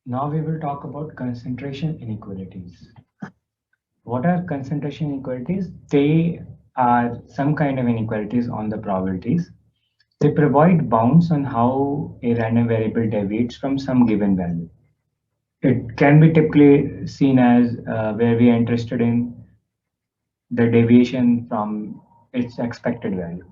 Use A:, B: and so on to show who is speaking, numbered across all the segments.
A: Now we will talk about concentration inequalities. What are concentration inequalities? They are some kind of inequalities on the probabilities. They provide bounds on how a random variable deviates from some given value. It can be typically seen as where we are interested in the deviation from its expected value.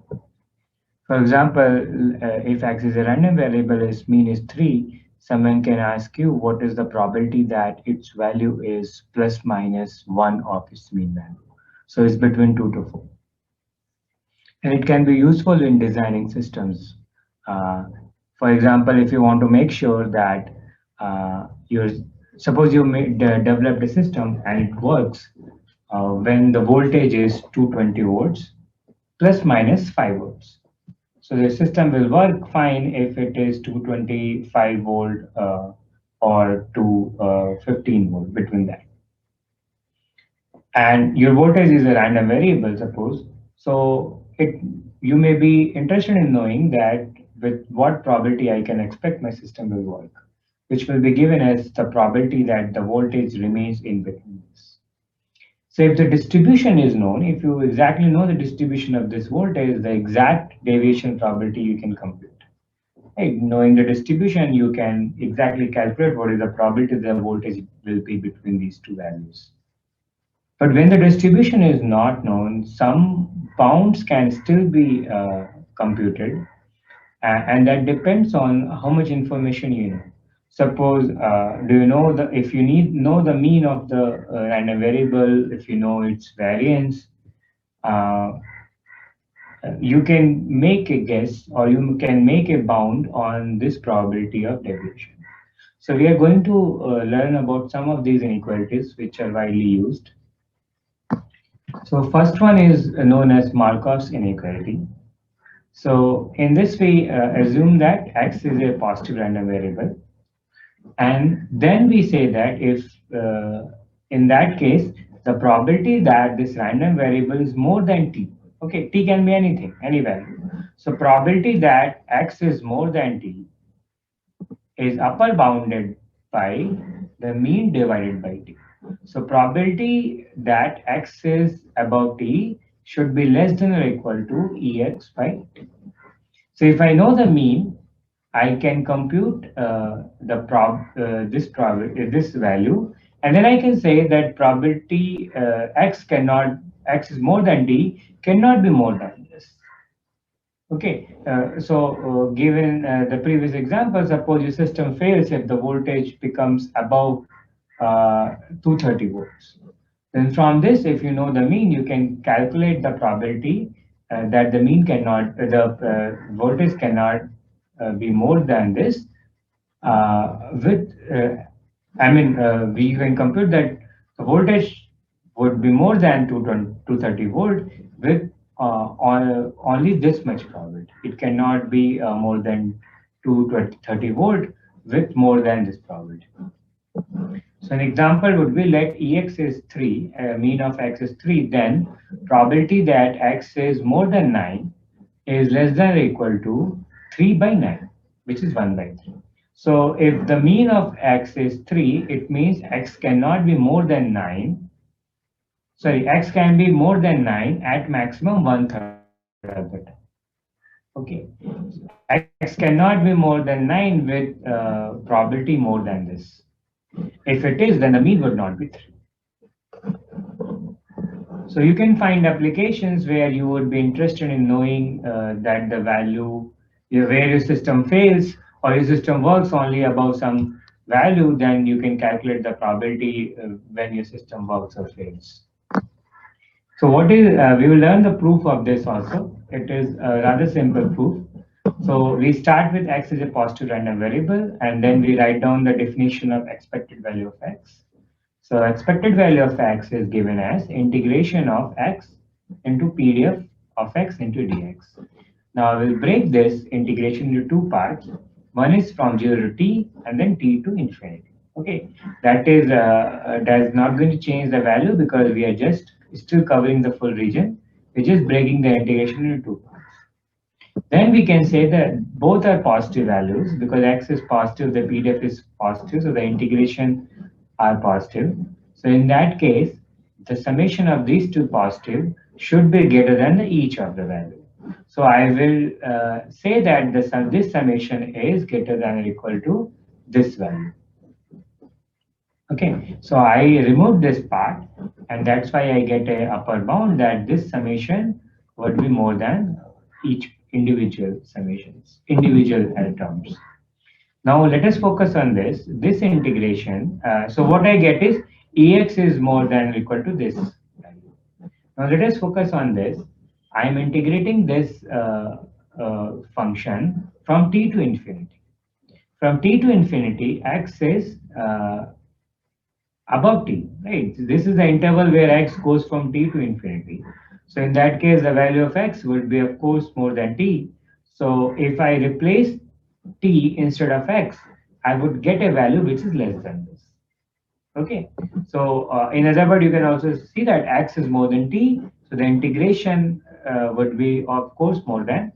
A: For example, if x is a random variable, its mean is 3, someone can ask you what is the probability that its value is plus minus 1 of its mean value. So it's between 2 to 4. And it can be useful in designing systems. Uh, for example, if you want to make sure that you're, suppose you developed a system and it works when the voltage is 220 volts plus minus 5 volts. So the system will work fine if it is 225 volt or to 15 volt between that. And your voltage is a random variable, suppose. So you may be interested in knowing that with what probability I can expect my system will work, which will be given as the probability that the voltage remains in between this. So if the distribution is known, if you exactly know the distribution of this voltage, the exact deviation probability you can compute. Right? Knowing the distribution, you can exactly calculate what is the probability the voltage will be between these two values. But when the distribution is not known, some bounds can still be computed, and that depends on how much information you know. Suppose, do you know the if you need know the mean of the random variable, if you know its variance, uh, you can make a guess or you can make a bound on this probability of deviation. So we are going to learn about some of these inequalities which are widely used. So first one is known as Markov's inequality. So in this we assume that x is a positive random variable, and then we say that if in that case the probability that this random variable is more than t, okay, t can be anything, any value. So probability that x is more than t is upper bounded by the mean divided by t. So probability that x is above t should be less than or equal to ex by t. So if I know the mean, I can compute this value, and then I can say that probability x is more than t cannot be more than this. Okay, given the previous example, suppose your system fails if the voltage becomes above 230 volts. Then from this, if you know the mean, you can calculate the probability that the mean cannot, the voltage cannot be more than this. We can compute that the voltage would be more than 230 volt with only this much probability. It cannot be more than 230 volt with more than this probability. So an example would be let Ex is 3, mean of x is 3, then probability that x is more than 9 is less than or equal to 3 by 9, which is 1 by 3. So if the mean of x is 3, it means x cannot be more than 9. Sorry, x can be more than 9 at maximum 1/3 of the time. Okay, x cannot be more than 9 with probability more than this. If it is, then the mean would not be 3. So you can find applications where you would be interested in knowing that the value, where your system fails or your system works only above some value, then you can calculate the probability when your system works or fails. So we will learn the proof of this also. It is a rather simple proof. So we start with x is a positive random variable, and then we write down the definition of expected value of x. So expected value of x is given as integration of x into PDF of x into dx. Now I will break this integration into two parts. One is from 0 to t and then t to infinity. Okay, that's not going to change the value because we are just still covering the full region. We're just breaking the integration into two parts. Then we can say that both are positive values because x is positive, the PDF is positive, so the integration are positive. So in that case, the summation of these two positive should be greater than each of the value. So I will say that this summation is greater than or equal to this value. Okay, so I remove this part, and that's why I get a upper bound that this summation would be more than each individual summations, individual terms. Now let us focus on this integration. So what I get is Ex is more than or equal to this value. Now let us focus on this. I am integrating this function from t to infinity. From t to infinity, x is above t, right? This is the interval where x goes from t to infinity. So in that case, the value of x would be, of course, more than t. So if I replace t instead of x, I would get a value which is less than this. Okay. So in other words, you can also see that x is more than t. So the integration would be, of course, more than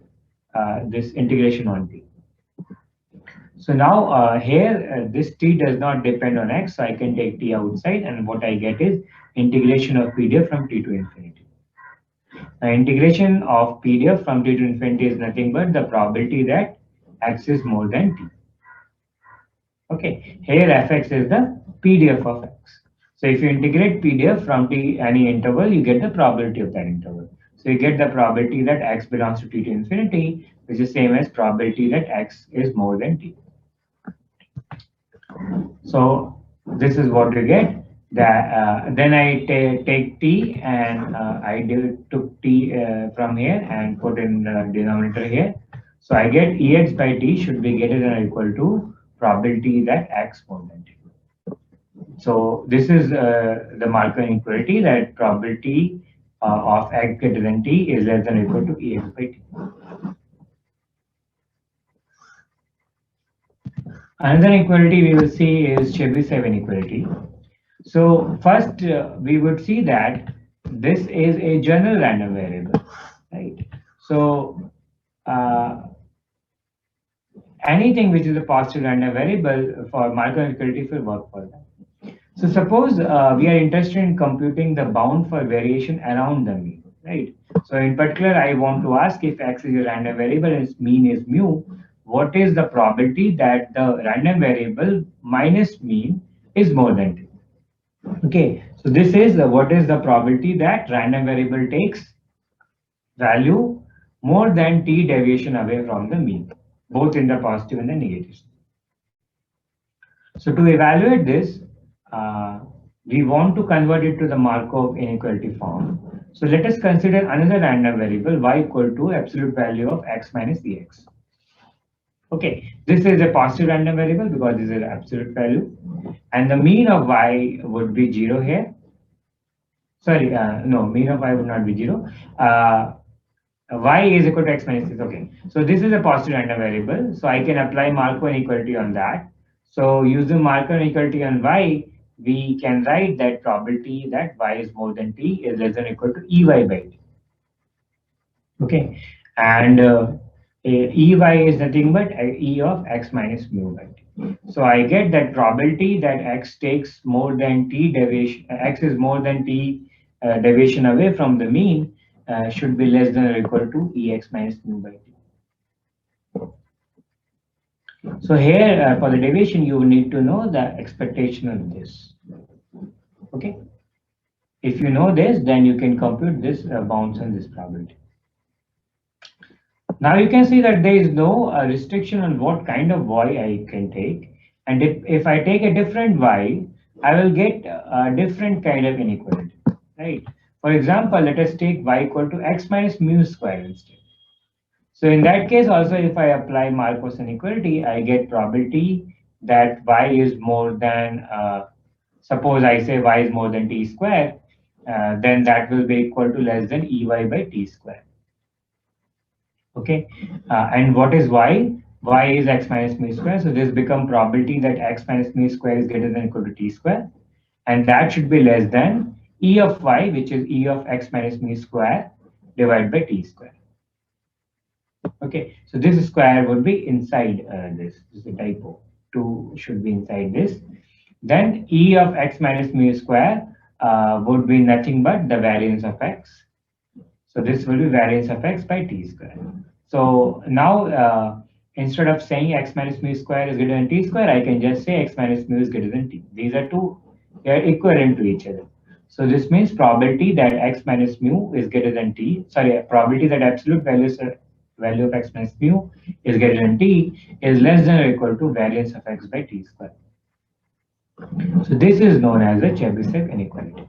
A: this integration on t. So now here, this t does not depend on x, so I can take t outside, and what I get is integration of PDF from t to infinity. Now, integration of PDF from t to infinity is nothing but the probability that x is more than t. Okay, here fx is the PDF of x. So if you integrate PDF from t any interval, you get the probability of that interval. So you get the probability that x belongs to t to infinity, which is same as probability that x is more than t. So this is what you get. That then I take t and I took t from here and put in the denominator here. So I get ex by t should be greater than or equal to probability that x more than t. So this is the Markov inequality that probability of x greater than t is less than or equal to ex by t. Another inequality we will see is Chebyshev inequality. So first, we would see that this is a general random variable, right? So anything which is a positive random variable for Markov inequality will work for that. So suppose we are interested in computing the bound for variation around the mean, right? So in particular, I want to ask if x is a random variable and its mean is mu, what is the probability that the random variable minus mean is more than 2? Okay, so this is what is the probability that random variable takes value more than t deviation away from the mean, both in the positive and the negative. So to evaluate this, we want to convert it to the Markov inequality form. So let us consider another random variable y equal to absolute value of x minus ex. Okay, this is a positive random variable because this is an absolute value, and the mean of y would be 0 here. Sorry, no, mean of y would not be 0. Y is equal to x minus 6. Okay, so this is a positive random variable, so I can apply Markov inequality on that. So using Markov inequality on y, we can write that probability that y is more than t is less than or equal to ey by t. Okay, and ey is nothing but e of x minus mu by t. So I get that probability that x takes more than t deviation, x is more than t deviation away from the mean should be less than or equal to ex minus mu by t. So here for the deviation, you need to know the expectation of this. Okay. If you know this, then you can compute this bounds and this probability. Now you can see that there is no restriction on what kind of y I can take. And if I take a different y, I will get a different kind of inequality, right? For example, let us take y equal to x minus mu square instead. So in that case, also if I apply Markov's inequality, I get probability that y is more than, suppose I say y is more than t square, then that will be equal to less than ey by t square. Okay, and what is y? Y is x minus mu square. So this become probability that x minus mu square is greater than or equal to t square, and that should be less than e of y, which is e of x minus mu square divided by t square. Okay, so this square would be inside this. This is a typo. 2 should be inside this. Then E of x minus mu square would be nothing but the variance of x. So this will be variance of x by t square. So now instead of saying x minus mu square is greater than t square, I can just say x minus mu is greater than t. These are two, they are equivalent to each other. So this means probability that x minus mu is greater than t, sorry, probability that absolute value of x minus mu is greater than t is less than or equal to variance of x by t square. So this is known as the Chebyshev inequality.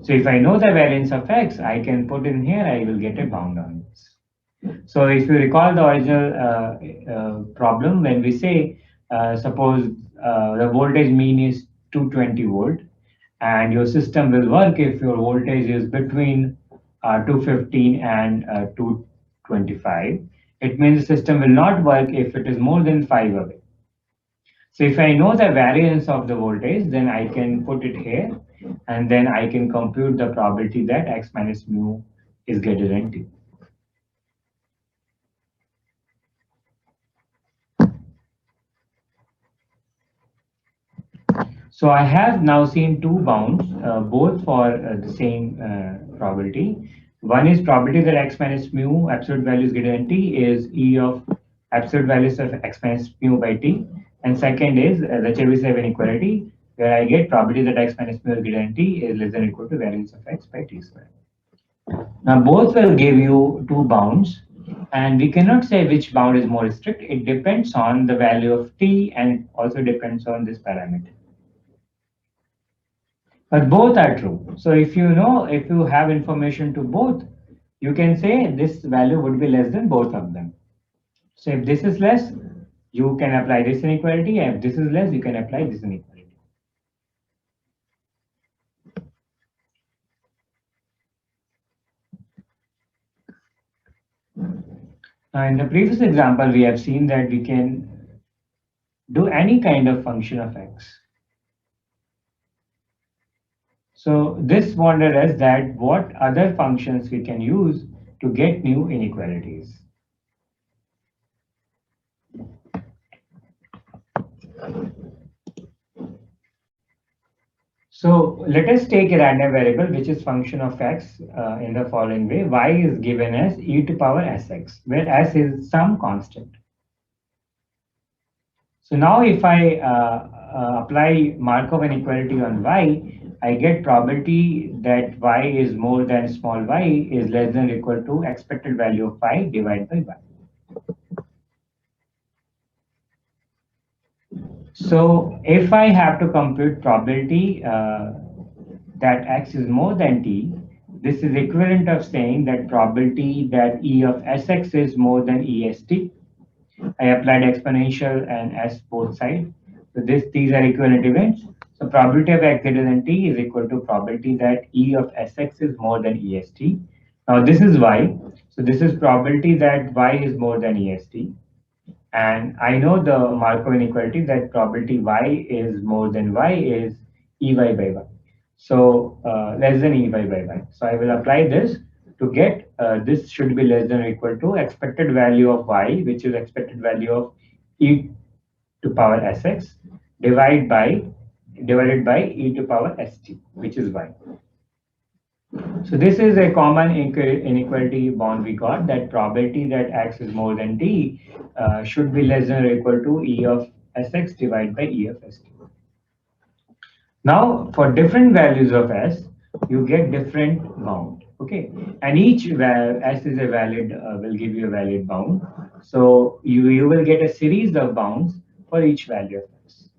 A: So if I know the variance of x, I can put in here, I will get a bound on this. So if you recall the original problem, when we say, suppose the voltage mean is 220 volt, and your system will work if your voltage is between 215 and 225. It means the system will not work if it is more than 5 away. So if I know the variance of the voltage, then I can put it here, and then I can compute the probability that x minus mu is greater than t. So I have now seen two bounds, both for the same probability. One is probability that x minus mu absolute value is greater than t is E of absolute values of x minus mu by t. And second is the Chebyshev inequality, where I get probability that x minus mu is greater than t is less than or equal to variance of x by t square. Now both will give you two bounds, and we cannot say which bound is more strict. It depends on the value of t, and it also depends on this parameter. But both are true. So if you know, if you have information to both, you can say this value would be less than both of them. So if this is less, you can apply this inequality. And if this is less, you can apply this inequality. Now in the previous example, we have seen that we can do any kind of function of x. So this wondered us that what other functions we can use to get new inequalities. So let us take a random variable which is function of x in the following way. Y is given as e to power sx, where s is some constant. So now if I apply Markov inequality on y, I get probability that y is more than small y is less than or equal to expected value of y divided by y. So if I have to compute probability that x is more than t, this is equivalent of saying that probability that E of Sx is more than EST. I applied exponential and S both sides. So these are equivalent events. So probability of x greater than t is equal to probability that E of Sx is more than EST. Now this is y. So this is probability that y is more than EST. And I know the Markov inequality that probability y is more than y is Ey by y. So less than Ey by y. So I will apply this to get this should be less than or equal to expected value of y, which is expected value of e to power sx divided by e to power st, which is y. So this is a common inequality bound we got, that probability that x is more than t should be less than or equal to E of Sx divided by E of St. Now for different values of s, you get different bound. Okay, and each s is a valid will give you a valid bound. So you will get a series of bounds for each value of s,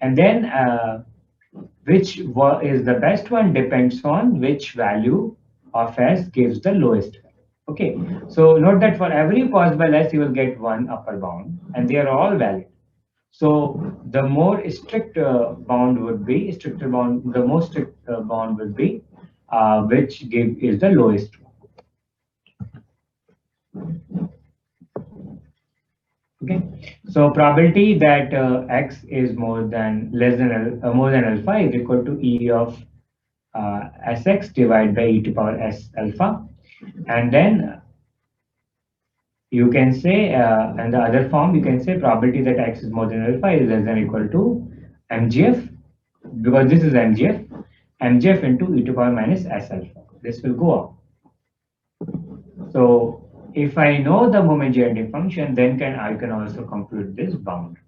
A: and then which is the best one depends on which value of s gives the lowest value. Okay, so note that for every possible s, you will get one upper bound, and they are all valid. So the more strict bound would be stricter bound, the most strict bound would be which is the lowest one. Okay, so probability that x is more than alpha is equal to E of Sx divided by e to power s alpha, and then You can say, and the other form, you can say probability that x is more than alpha is less than or equal to mgf, because this is mgf into e to power minus s alpha. This will go up. So if I know the moment generating function, then I can also compute this bound.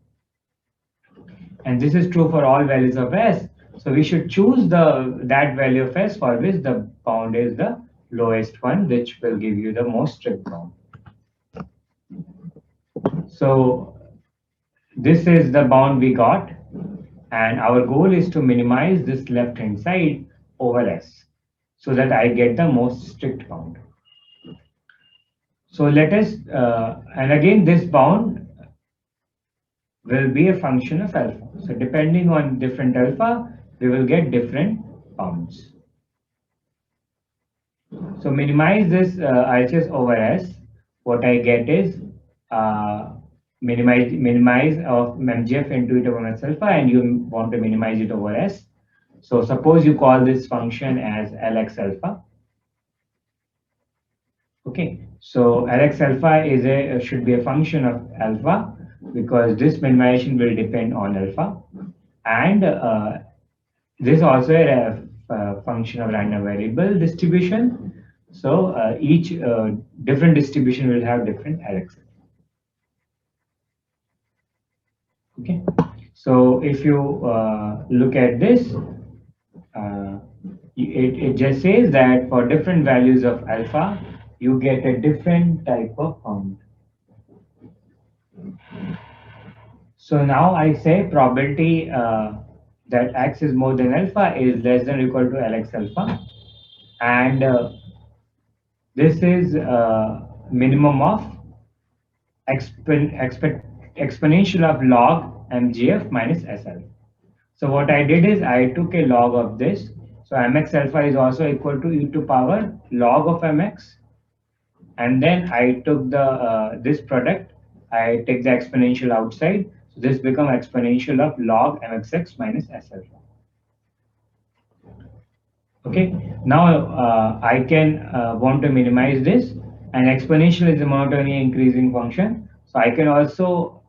A: And this is true for all values of s. So we should choose that value of s for which the bound is the lowest one, which will give you the most strict bound. So this is the bound we got, and our goal is to minimize this left hand side over s so that I get the most strict bound. So let us, and again this bound will be a function of alpha. So depending on different alpha, we will get different bounds. So minimize this RHS over S. What I get is minimize of MGF into e to power minus alpha, and you want to minimize it over S. So suppose you call this function as Lx alpha. Okay, so Lx alpha should be a function of alpha, because this minimization will depend on alpha, and this is also a function of random variable distribution. So each different distribution will have different Lx. Okay, so if you look at this, it just says that for different values of alpha, you get a different type of bound. So now I say probability that x is more than alpha is less than or equal to Lx alpha, and this is minimum of exponential of log mgf minus SL. So what I did is I took a log of this. So mx alpha is also equal to e to power log of mx, and then I took the this product. I take the exponential outside. So this becomes exponential of log mxx minus S alpha. Okay, now I can want to minimize this, and exponential is a monotonic increasing function. So I can also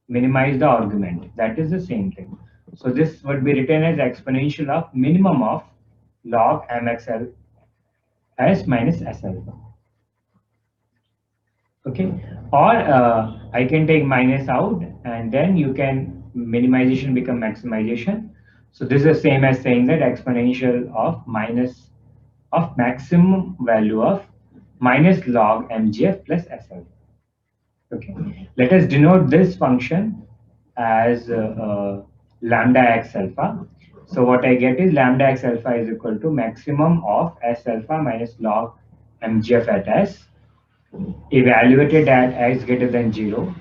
A: minimize the argument. That is the same thing. So this would be written as exponential of minimum of log mxl s minus s alpha. Okay, or I can take minus out, and then you can minimization become maximization. So this is the same as saying that exponential of minus of maximum value of minus log mgf plus SL. Okay, let us denote this function as lambda x alpha. So what I get is lambda x alpha is equal to maximum of S alpha minus log mgf at S evaluated at x greater than 0.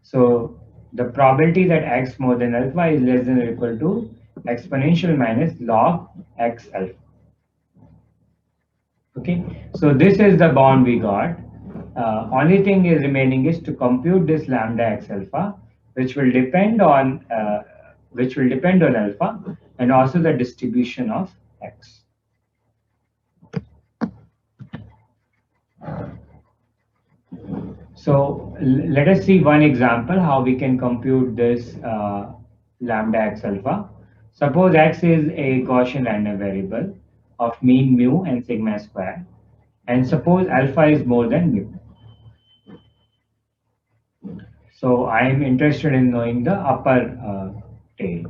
A: So the probability that x more than alpha is less than or equal to exponential minus log x alpha. Okay, so this is the bound we got. Only thing is remaining is to compute this lambda x alpha, which will depend on alpha and also the distribution of x. So let us see one example how we can compute this lambda x alpha. Suppose x is a Gaussian random variable of mean mu and sigma square, and suppose alpha is more than mu. So I am interested in knowing the upper tail.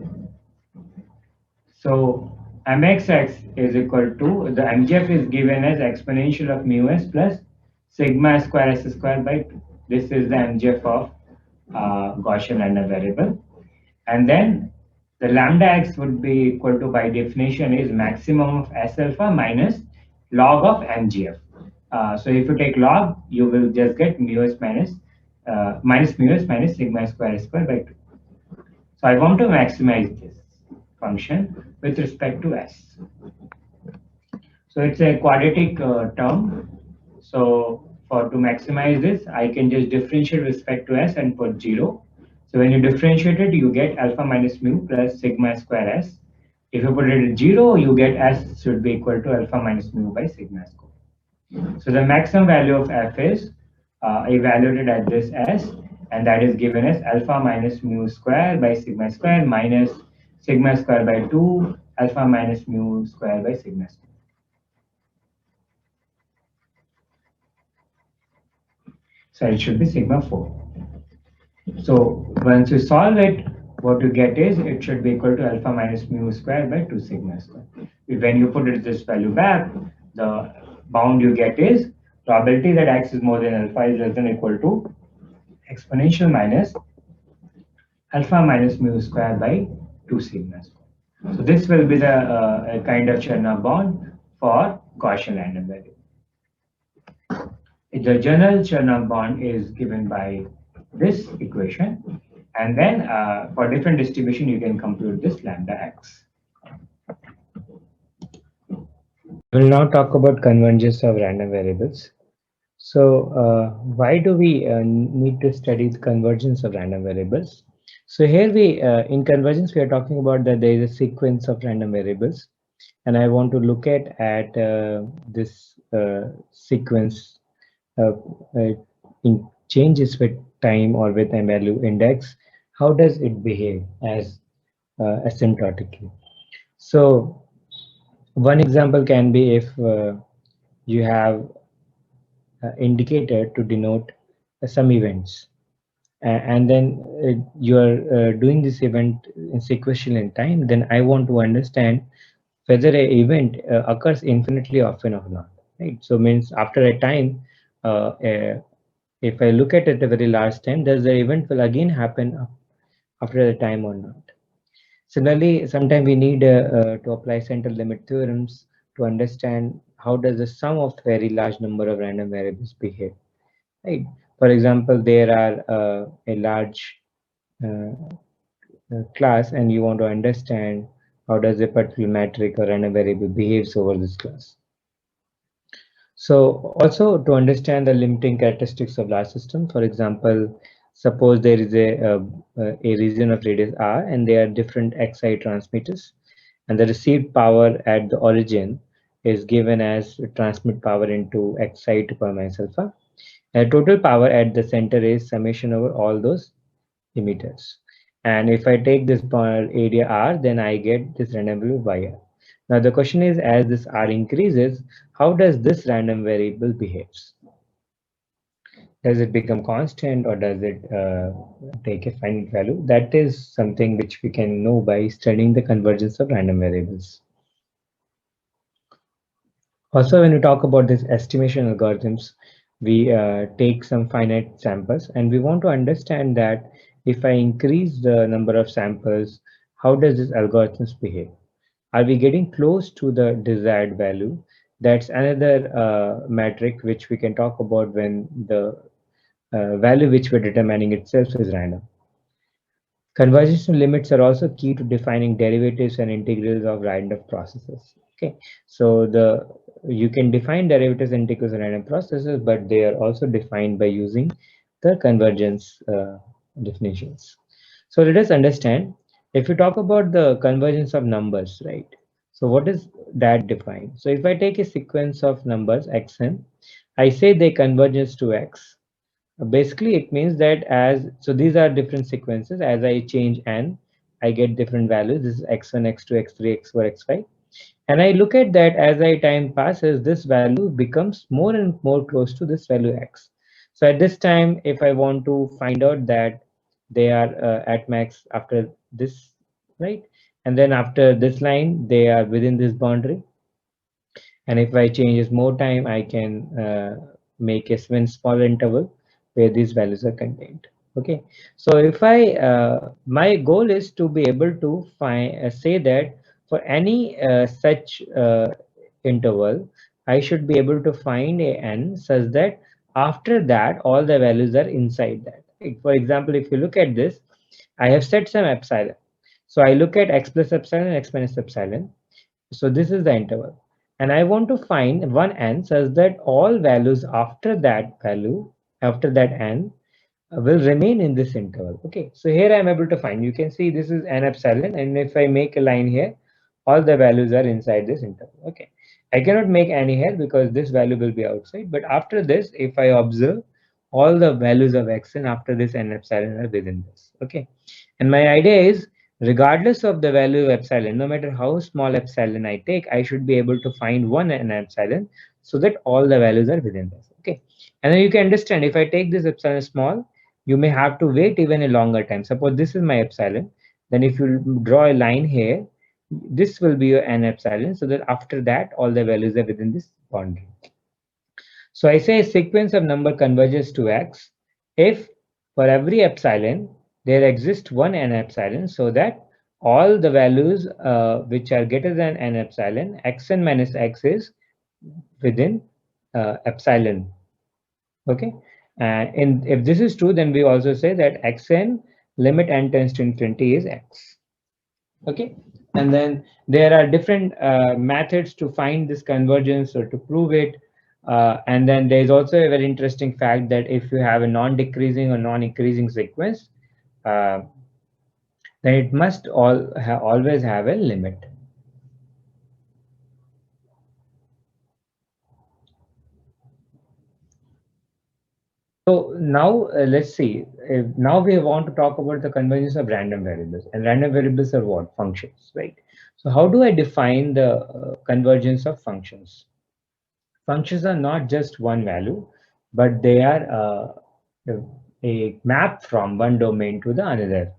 A: So mxx is equal to, the mgf is given as exponential of mu s plus sigma square s square by 2. This is the mgf of Gaussian random variable. And then the lambda x would be equal to, by definition, is maximum of S alpha minus log of mgf. So if you take log, you will just get mu s minus mu s minus sigma square by 2. So I want to maximize this function with respect to S. So it's a quadratic term. So to maximize this, I can just differentiate with respect to S and put 0. So when you differentiate it, you get alpha minus mu plus sigma square S. If you put it at 0, you get S should be equal to alpha minus mu by sigma square. So the maximum value of f is evaluated at this s, and that is given as alpha minus mu square by sigma square minus sigma square by 2 alpha minus mu square by sigma square. So it should be sigma 4. So once you solve it, what you get is it should be equal to alpha minus mu square by 2 sigma square. When you put it this value back, the bound you get is probability that x is more than alpha is less than or equal to exponential minus alpha minus mu square by 2 sigma square. So this will be the kind of Chernow bond for Gaussian random variable. The general Chernow bond is given by this equation, and then for different distribution you can compute this lambda x. We'll now talk about convergence of random variables. So why do we need to study the convergence of random variables? So here in convergence, we are talking about that there is a sequence of random variables, and I want to look at this sequence in changes with time or with m value index. How does it behave as asymptotically? So one example can be if you have indicator to denote some events, and then you are doing this event in sequential in time, then I want to understand whether an event occurs infinitely often or not, right? So means after a time, if I look at it a very large time, does the event will again happen after the time or not? Similarly, sometimes we need to apply central limit theorems to understand how does the sum of very large number of random variables behave, right? For example, there are a large uh, class, and you want to understand how does a particular metric or random variable behaves over this class. So also to understand the limiting characteristics of large system, for example, suppose there is a region of radius r and there are different xi transmitters, and the received power at the origin is given as transmit power into xi to power minus alpha. And total power at the center is summation over all those emitters. And if I take this area r, then I get this random variable yr. Now the question is, as this r increases, how does this random variable behaves? Does it become constant or does it take a finite value? That is something which we can know by studying the convergence of random variables. Also, when we talk about this estimation algorithms, we take some finite samples and we want to understand that if I increase the number of samples, how does this algorithms behave? Are we getting close to the desired value? That's another metric which we can talk about when the value which we're determining itself is random. Convergence limits are also key to defining derivatives and integrals of random processes. Okay, so you can define derivatives and integrals of random processes, but they are also defined by using the convergence definitions. So let us understand, if you talk about the convergence of numbers, right? So what is that defined? So if I take a sequence of numbers xn, I say they convergence to x. Basically, it means that so these are different sequences. As I change n, I get different values. This is x1, x2, x3, x4, x5. And I look at that as time passes, this value becomes more and more close to this value x. So at this time, if I want to find out that they are at max after this, right? And then after this line, they are within this boundary. And if I change more time, I can make a smaller interval where these values are contained. Okay, so if my goal is to be able to say that for any such interval, I should be able to find a n such that after that all the values are inside that. For example, if you look at this, I have set some epsilon. So I look at x plus epsilon and x minus epsilon. So this is the interval. And I want to find one n such that all values after that n will remain in this interval. Okay, so here I am able to find, you can see this is n epsilon, and if I make a line here, all the values are inside this interval. Okay, I cannot make any here because this value will be outside. But after this, if I observe, all the values of xn after this n epsilon are within this. Okay. And my idea is, regardless of the value of epsilon, no matter how small epsilon I take, I should be able to find one n epsilon so that all the values are within this. Okay. And then you can understand, if I take this epsilon small, you may have to wait even a longer time. Suppose this is my epsilon. Then if you draw a line here, this will be your n epsilon, so that after that all the values are within this boundary. So I say a sequence of number converges to x if for every epsilon there exists one n epsilon, so that all the values which are greater than n epsilon, xn minus x is within epsilon. Okay, and if this is true, then we also say that xn limit n tends to infinity is x. Okay, and then there are different methods to find this convergence or to prove it. And then there's also a very interesting fact that if you have a non-decreasing or non-increasing sequence, uh, then it must always have a limit. So now let's see. Now we want to talk about the convergence of random variables, and random variables are what? Functions, right? So how do I define the convergence of functions? Functions are not just one value, but they are a map from one domain to the another.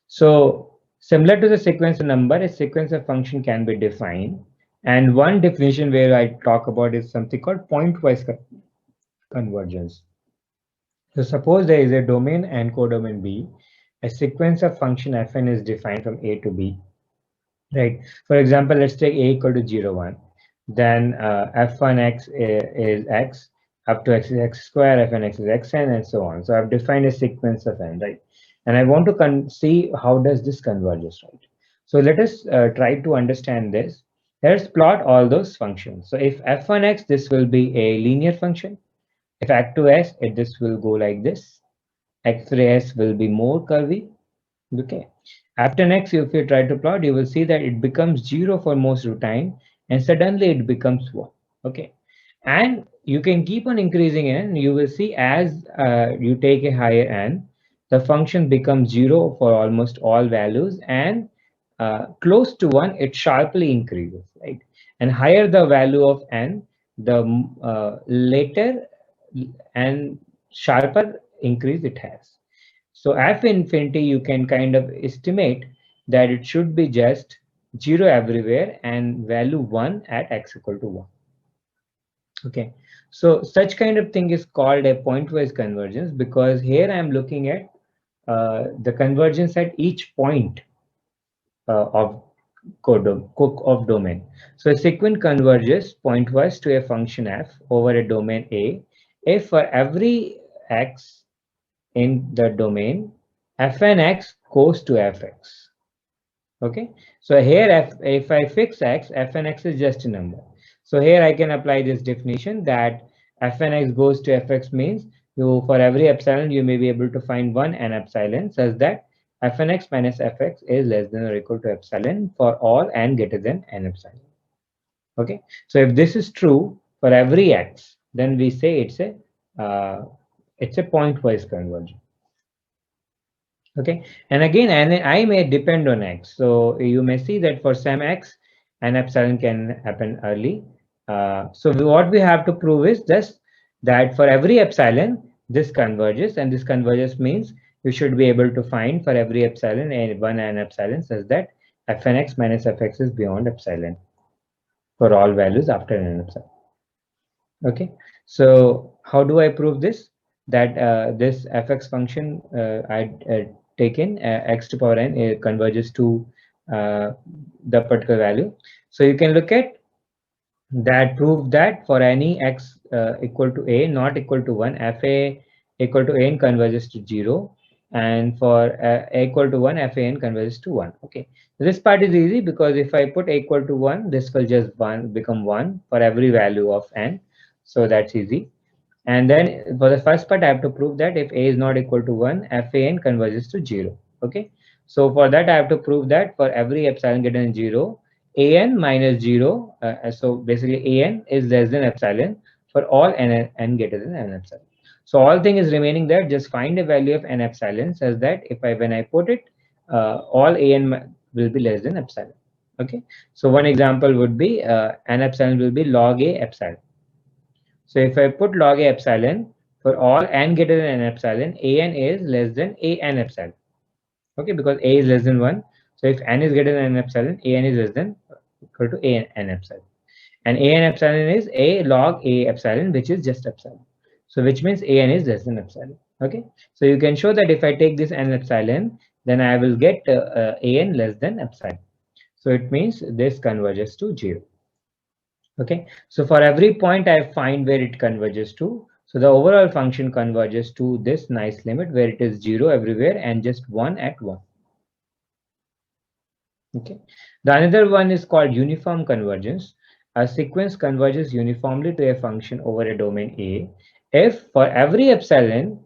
A: So similar to the sequence of number, a sequence of function can be defined. And one definition where I talk about is something called pointwise convergence. So suppose there is a domain and codomain B, a sequence of function fn is defined from A to B, right? For example, let's take A equal to 0, 1. Then f1x is x, up to x is x square, fnx is xn, and so on. So I've defined a sequence of n, right? And I want to see how does this converges, right? So let us try to understand this. Let's plot all those functions. So if f1x, this will be a linear function. If f2s, this will go like this. x3s will be more curvy. Okay. After next, if you try to plot, you will see that it becomes 0 for most of the time, and suddenly it becomes 1. Okay. And you can keep on increasing n. You will see as you take a higher n, the function becomes 0 for almost all values, and close to 1, it sharply increases, right? And higher the value of n, the later and sharper increase it has. So f infinity, you can kind of estimate that it should be just 0 everywhere and value 1 at x equal to 1. Okay, so such kind of thing is called a pointwise convergence, because here I am looking at the convergence at each point of domain. So a sequence converges pointwise to a function f over a domain A if for every x in the domain fnx goes to fx. Okay, so here if I fix x, fnx is just a number. So here I can apply this definition that fnx goes to fx means you, for every epsilon, you may be able to find one n epsilon such that fnx minus fx is less than or equal to epsilon for all n greater than n epsilon. Okay, so if this is true for every x, then we say it's a pointwise convergence. Okay, and again, and I may depend on x. So you may see that for some x, an epsilon can happen early. So what we have to prove is just that for every epsilon, this converges, and this converges means you should be able to find for every epsilon and one n epsilon such that fnx minus fx is beyond epsilon for all values after n epsilon. Okay, so how do I prove this? That this fx function I taken x to power n converges to the particular value. So you can look at that, prove that for any x equal to a not equal to 1, fa equal to n converges to 0, and for a equal to 1, fan converges to 1. Okay, this part is easy because if I put a equal to 1, this will just become 1 for every value of n. So that's easy. And then for the first part, I have to prove that if a is not equal to 1, fan converges to 0. Okay, so for that I have to prove that for every epsilon greater than 0, an minus 0, so basically an is less than epsilon for all n greater than n epsilon. So all thing is remaining there. Just find a value of n epsilon such that if I when I put it, all an will be less than epsilon. Okay. So one example would be n epsilon will be log a epsilon. So if I put log a epsilon for all n greater than n epsilon, an is less than a n epsilon. Okay, because a is less than 1. So if n is greater than n epsilon, an is less than equal to a n epsilon. And a n epsilon is a log a epsilon, which is just epsilon. So which means a n is less than epsilon. Okay, so you can show that if I take this n epsilon, then I will get a n less than epsilon. So it means this converges to 0. Okay, so for every point I find where it converges to, so the overall function converges to this nice limit where it is 0 everywhere and just 1 at 1. Okay. The another one is called uniform convergence. A sequence converges uniformly to a function over a domain A if for every epsilon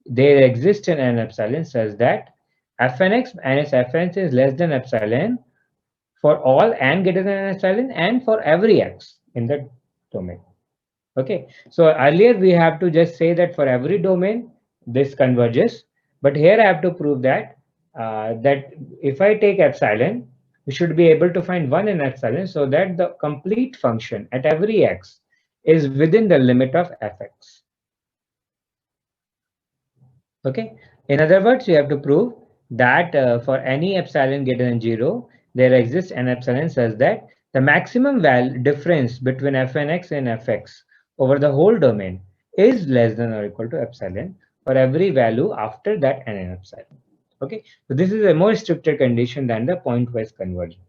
A: there exists an epsilon such that fnx minus fnx is less than epsilon for all n greater than an epsilon and for every x in the domain. Okay. So earlier we have to just say that for every domain this converges, but here I have to prove that that if I take epsilon, we should be able to find 1 in epsilon so that the complete function at every x is within the limit of fx. Okay. In other words, we have to prove that for any epsilon greater than 0, there exists an epsilon such that the maximum value difference between fnx and fx over the whole domain is less than or equal to epsilon for every value after that n in epsilon. Okay. So this is a more stricter condition than the pointwise convergence.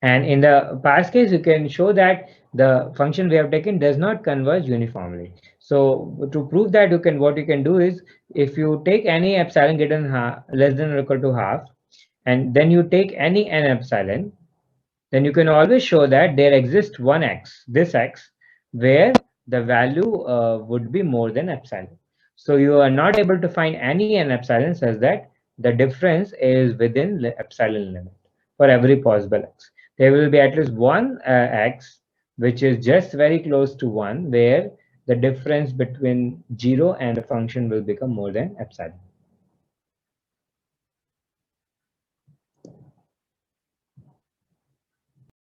A: And in the past case, you can show that the function we have taken does not converge uniformly. So to prove that, what you can do is if you take any epsilon greater than half, less than or equal to half, and then you take any n epsilon, then you can always show that there exists one x, this x, where the value would be more than epsilon. So you are not able to find any n epsilon such that the difference is within the epsilon limit for every possible x. There will be at least one x which is just very close to 1 where the difference between 0 and the function will become more than epsilon.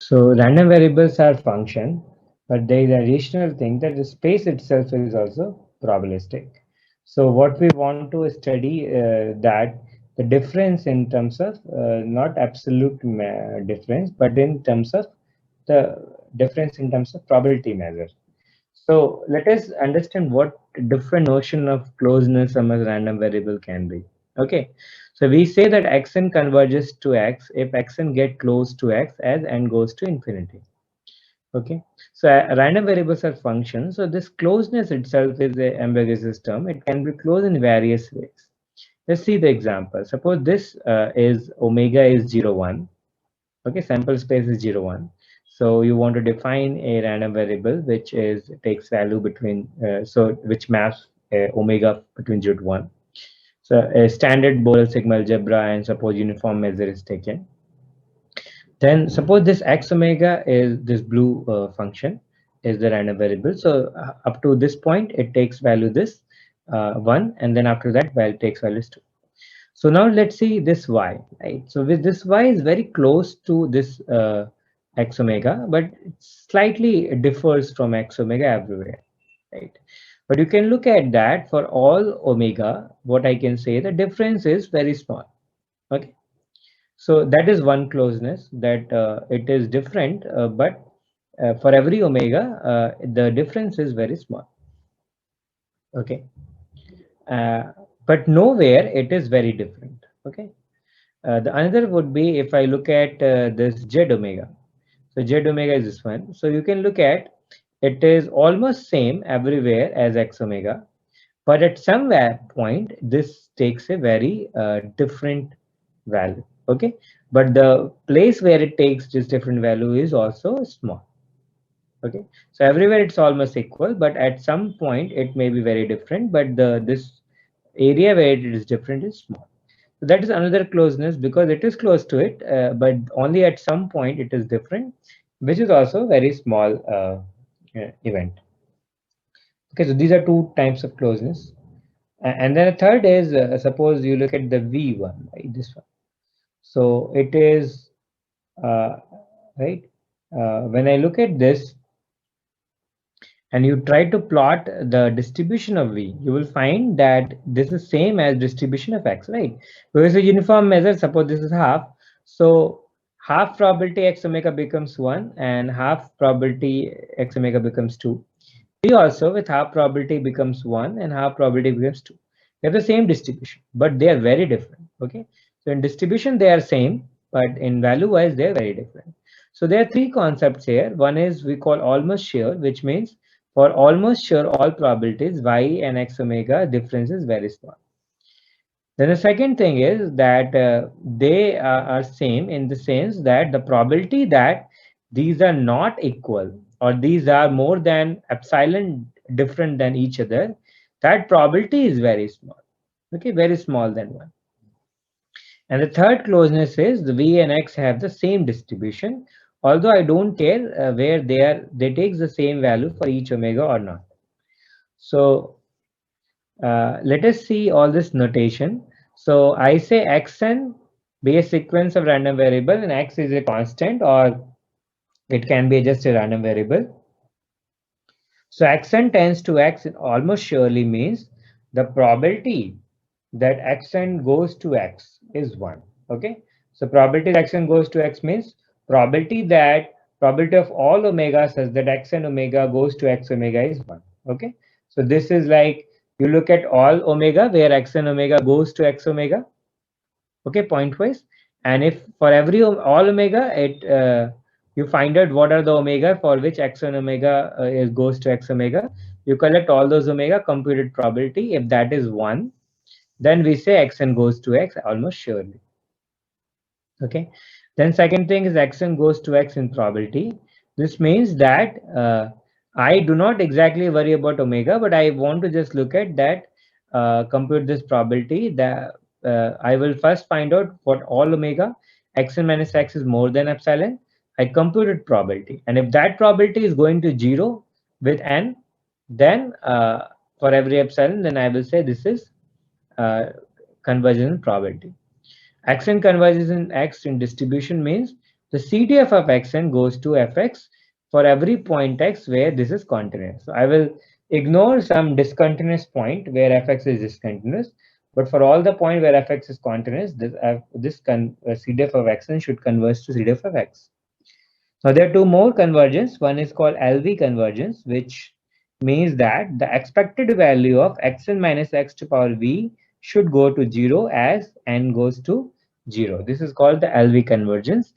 A: So random variables are function, but there is an additional thing that the space itself is also probabilistic. So what we want to study that the difference in terms of not absolute difference, but in terms of the difference in terms of probability measure. So let us understand what different notion of closeness among random variable can be. Okay, so we say that xn converges to x if xn get close to x as n goes to infinity. Okay, so random variables are functions. So this closeness itself is a ambiguous system. It can be closed in various ways. Let's see the example. Suppose this is omega is 0, 1. Okay, sample space is 0, 1. So you want to define a random variable which is takes value between so which maps omega between 0 to 1. So a standard Borel sigma algebra and suppose uniform measure is taken. Then suppose this x omega is this blue function is the random variable. So up to this point it takes value this 1, and then after that value takes values 2. So now let's see this y, right? So with this y is very close to this x omega, but it slightly differs from x omega everywhere, right? But you can look at that for all omega, what I can say, the difference is very small, okay? So that is one closeness that it is different, but for every omega, the difference is very small, okay? Uh, but nowhere it is very different, okay? The another would be if I look at this z omega. So z omega is this one. So you can look at it is almost same everywhere as x omega, but at some point this takes a very different value. Okay, but the place where it takes this different value is also small. Okay, so everywhere it's almost equal, but at some point it may be very different, but this area where it is different is small. So that is another closeness, because it is close to it, but only at some point it is different, which is also very small event. Okay, so these are two types of closeness. And then a third is, suppose you look at the V1, right, this one. So it is, uh, right, when I look at this, and you try to plot the distribution of V, you will find that this is same as distribution of X, right? Because a uniform measure, suppose this is half, so half probability X omega becomes 1 and half probability X omega becomes 2. V also with half probability becomes 1 and half probability becomes 2. They have the same distribution, but they are very different, okay? So in distribution, they are same, but in value wise, they are very different. So there are three concepts here. One is we call almost sure, which means for almost sure all probabilities, y and x omega difference is very small. Then the second thing is that they are same in the sense that the probability that these are not equal or these are more than epsilon different than each other, that probability is very small. Okay, very small than 1. And the third closeness is the V and X have the same distribution, although I don't care where they take the same value for each omega or not. So let us see all this notation. So I say xn be a sequence of random variable and x is a constant, or it can be just a random variable. So xn tends to x almost surely means the probability that xn goes to x is 1. Okay, so probability that xn goes to x means probability of all omega such that xn omega goes to x omega is 1. Okay, so this is like you look at all omega where xn omega goes to x omega, okay, pointwise, and if for every all omega it you find out what are the omega for which xn omega goes to x omega, you collect all those omega, computed probability. If that is 1, then we say xn goes to x almost surely. Okay, then second thing is xn goes to x in probability. This means that I do not exactly worry about omega, but I want to just look at that, compute this probability that I will first find out what all omega xn minus x is more than epsilon. I computed probability, and if that probability is going to 0 with n, then for every epsilon, then I will say this is convergence probability. Xn converges in X in distribution means the CDF of Xn goes to Fx for every point X where this is continuous. So I will ignore some discontinuous point where Fx is discontinuous, but for all the point where Fx is continuous, this CDF of Xn should converge to CDF of X. Now there are two more convergence. One is called LV convergence, which means that the expected value of xn minus x to power v should go to 0 as n goes to 0. This is called the LV convergence.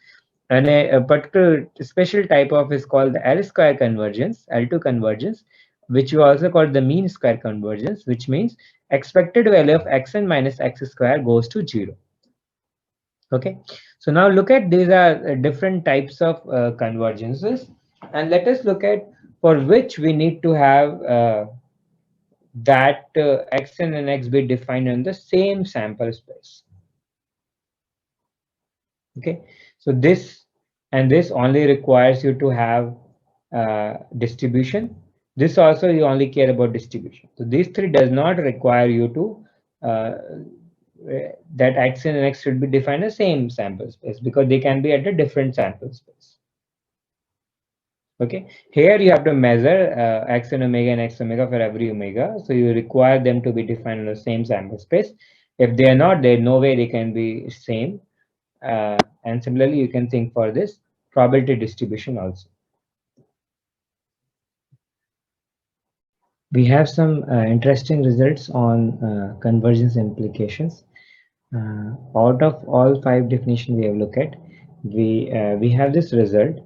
A: And a particular special type of is called the L square convergence, L2 convergence, which we also call the mean square convergence, which means expected value of xn minus x square goes to 0. Okay, so now look at these are different types of convergences, and let us look at for which we need to have that xn and x be defined in the same sample space. Okay, so this and this only requires you to have distribution. This also you only care about distribution. So these three does not require you to that x and x should be defined as same sample space, because they can be at a different sample space. Okay, here you have to measure x and omega and x omega for every omega, so you require them to be defined in the same sample space. If they are not, there no way they can be same. And similarly, you can think for this probability distribution also. We have some interesting results on convergence implications. Out of all 5 definitions we have looked at, we have this result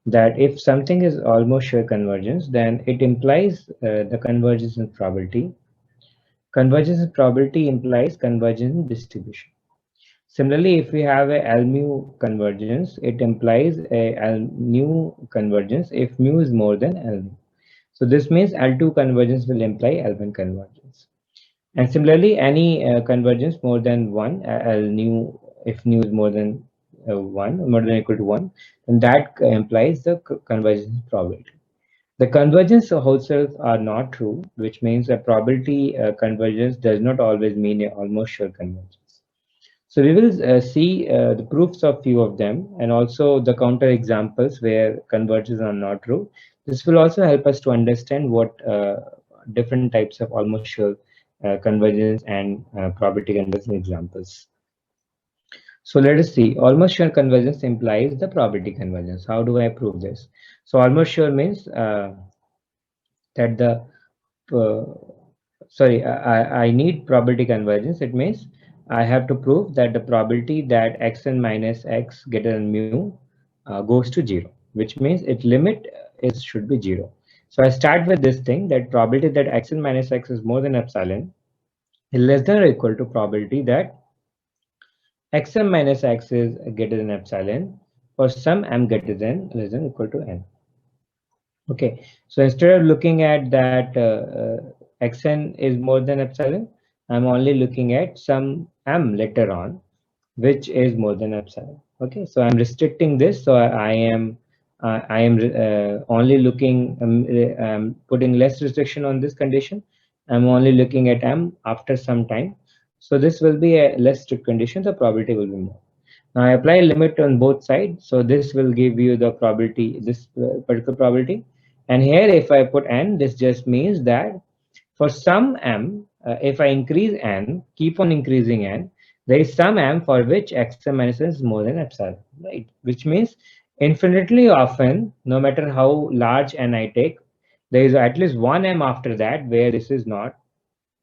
A: that if something is almost sure convergence, then it implies the convergence in probability. Convergence in probability implies convergence in distribution. Similarly, if we have a L mu convergence, it implies a L nu convergence if mu is more than L nu. So this means L2 convergence will imply L1 convergence. And similarly, any convergence more than 1, L nu, if nu is more than 1, more than or equal to 1, then that implies the convergence probability. The convergence wholesales are not true, which means a probability convergence does not always mean a almost sure convergence. So we will see the proofs of few of them and also the counter examples where convergences are not true. This will also help us to understand what different types of almost sure convergence and probability convergence examples. So let us see. Almost sure convergence implies the probability convergence. How do I prove this? So almost sure means that the uh, sorry, I need probability convergence. It means I have to prove that the probability that xn minus x greater than mu goes to 0, which means its limit is should be 0. So I start with this thing that probability that xn minus x is more than epsilon is less than or equal to probability that xm minus x is greater than epsilon for some m greater than less than or equal to n. Okay, so instead of looking at that xn is more than epsilon, I'm only looking at some m later on, which is more than epsilon. Okay, so I'm restricting this, so I am only looking, putting less restriction on this condition. I'm only looking at m after some time. So this will be a less strict condition, the probability will be more. Now I apply a limit on both sides. So this will give you the probability, this particular probability. And here, if I put n, this just means that for some m, if I increase n, keep on increasing n, there is some m for which xm minus n is more than epsilon, right? Which means infinitely often, no matter how large n I take, there is at least one m after that where this is not,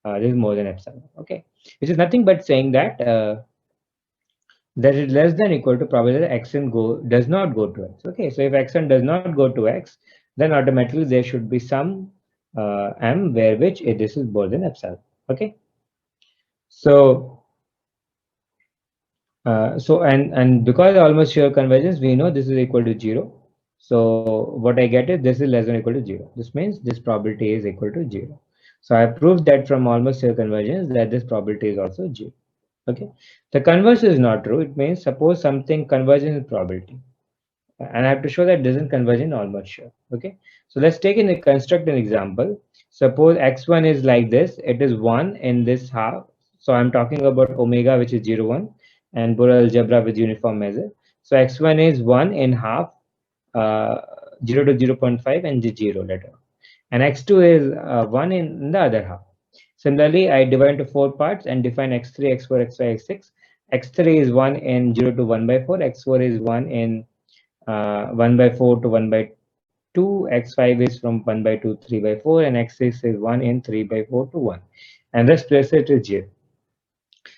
A: this is more than epsilon, okay? Which is nothing but saying that is less than equal to probability that xn does not go to x. Okay, so if xn does not go to x, then automatically there should be some m where which this is more than epsilon. Okay, so and because almost sure convergence, we know this is equal to 0. So what I get is this is less than or equal to 0. This means this probability is equal to 0. So I proved that from almost sure convergence that this probability is also 0. Okay, the converse is not true. It means suppose something converges in probability, and I have to show that doesn't converge in almost sure. Okay, so let's take in a construct an example. Suppose x1 is like this. It is 1 in this half. So I'm talking about omega, which is 0, 1, and Borel algebra with uniform measure. So x1 is 1 in half, uh, 0 to 0 0.5 and 0 later, and x2 is 1 in the other half. Similarly, I divide into 4 parts and define x3, x4, x5, x6. x3 is 1 in 0 to 1 by 4, x4 is 1 in 1 by 4 to 1 by 2, x5 is from 1 by 2, 3 by 4, and x6 is 1 in 3 by 4 to 1. And this place it is 0.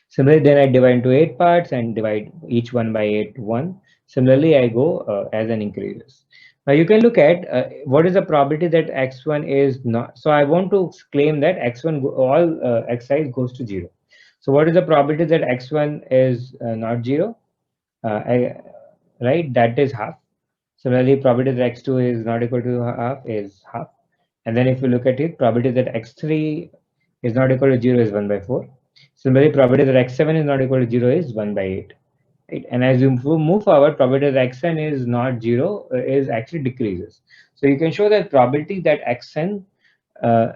A: Similarly, then I divide into 8 parts and divide each 1 by 8 to 1. Similarly, I go as an increases. Now you can look at what is the probability that x1 is not. So I want to claim that x1 all xi goes to 0. So what is the probability that x1 is not 0? Right, that is half. Similarly, probability that x2 is not equal to half is half. And then if you look at it, probability that x3 is not equal to 0 is 1 by 4. Similarly, probability that x7 is not equal to 0 is 1 by 8. Right? And as you move forward, probability that xn is not 0 is actually decreases. So you can show that probability that xn uh,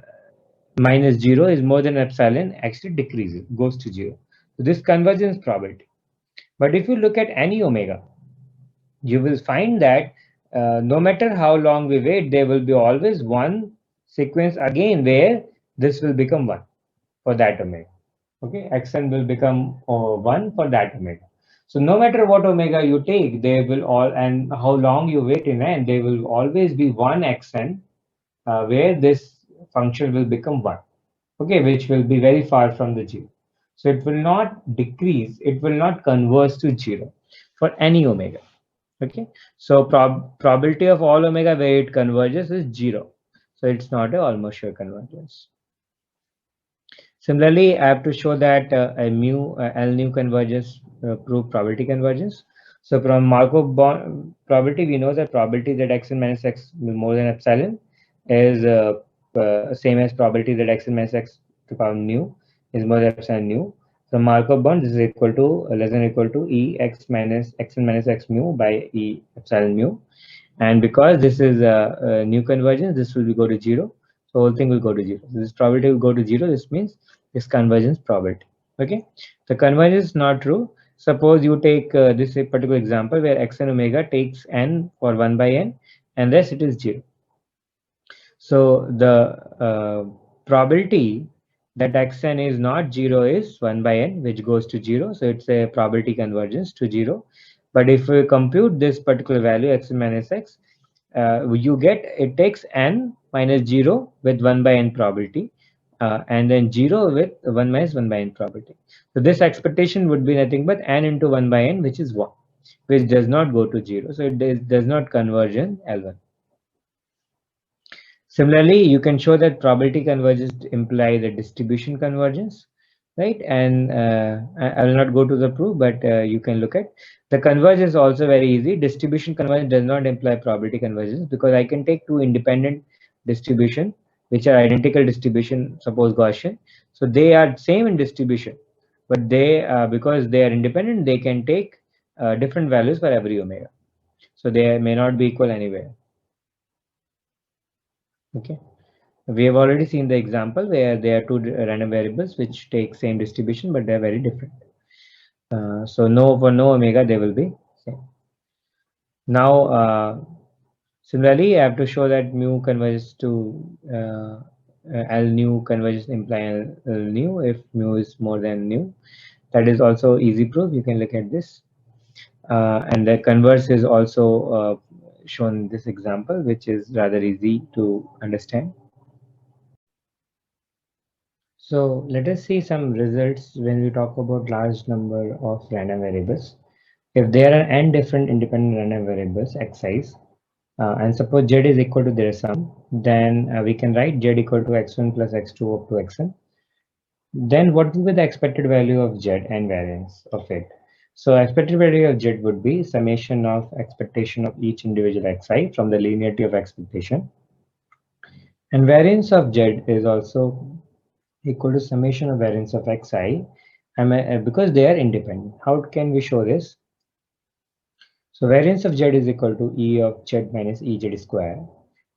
A: minus 0 is more than epsilon actually decreases, goes to 0. So this convergence probability. But if you look at any omega, you will find that no matter how long we wait, there will be always one sequence again where this will become 1 for that omega. Okay, xn will become 1 for that omega. So no matter what omega you take, they will all, and how long you wait in n, there will always be one xn where this function will become 1. Okay, which will be very far from the 0. So it will not decrease, it will not converge to 0 for any omega. Okay, so probability of all omega where it converges is 0. So it's not a almost sure convergence. Similarly, I have to show that a mu L nu converges prove probability convergence. So from Markov probability, we know that probability that xn minus x more than epsilon is same as probability that xn minus x to the power nu is more than epsilon nu. So Markov bond, this is equal to less than or equal to E x minus xn minus x mu by E epsilon mu. And because this is a new convergence, this will go to 0. So whole thing will go to 0. So this probability will go to 0. This means this convergence probability. Okay. The convergence is not true. Suppose you take this particular example where x and omega takes n for 1 by n and thus it is 0. So the probability that xn is not 0 is 1 by n, which goes to 0. So it's a probability convergence to 0. But if we compute this particular value xn minus x, you get it takes n minus 0 with 1 by n probability, and then 0 with 1 minus 1 by n probability. So this expectation would be nothing but n into 1 by n, which is 1, which does not go to 0. So it does not converge in L1. Similarly, you can show that probability convergence imply the distribution convergence, right? And I will not go to the proof, but you can look at the convergence is also very easy. Distribution convergence does not imply probability convergence because I can take two independent distribution which are identical distribution, suppose Gaussian. So they are same in distribution, but they because they are independent, they can take different values for every omega. So they may not be equal anywhere. Okay. We have already seen the example where there are two random variables which take same distribution, but they're very different. So for no omega, they will be same. Now, similarly, I have to show that mu converges to L nu converges imply L nu if mu is more than nu. That is also easy proof. You can look at this. And the converse is also shown in this example, which is rather easy to understand. So let us see some results when we talk about large number of random variables. If there are n different independent random variables xi's, and suppose z is equal to their sum, then we can write z equal to x1 plus x2 up to xn. Then what will be the expected value of z and variance of it? So expected value of z would be summation of expectation of each individual xi from the linearity of expectation. And variance of z is also equal to summation of variance of xi, because they are independent. How can we show this? So variance of z is equal to E of z minus Ez square,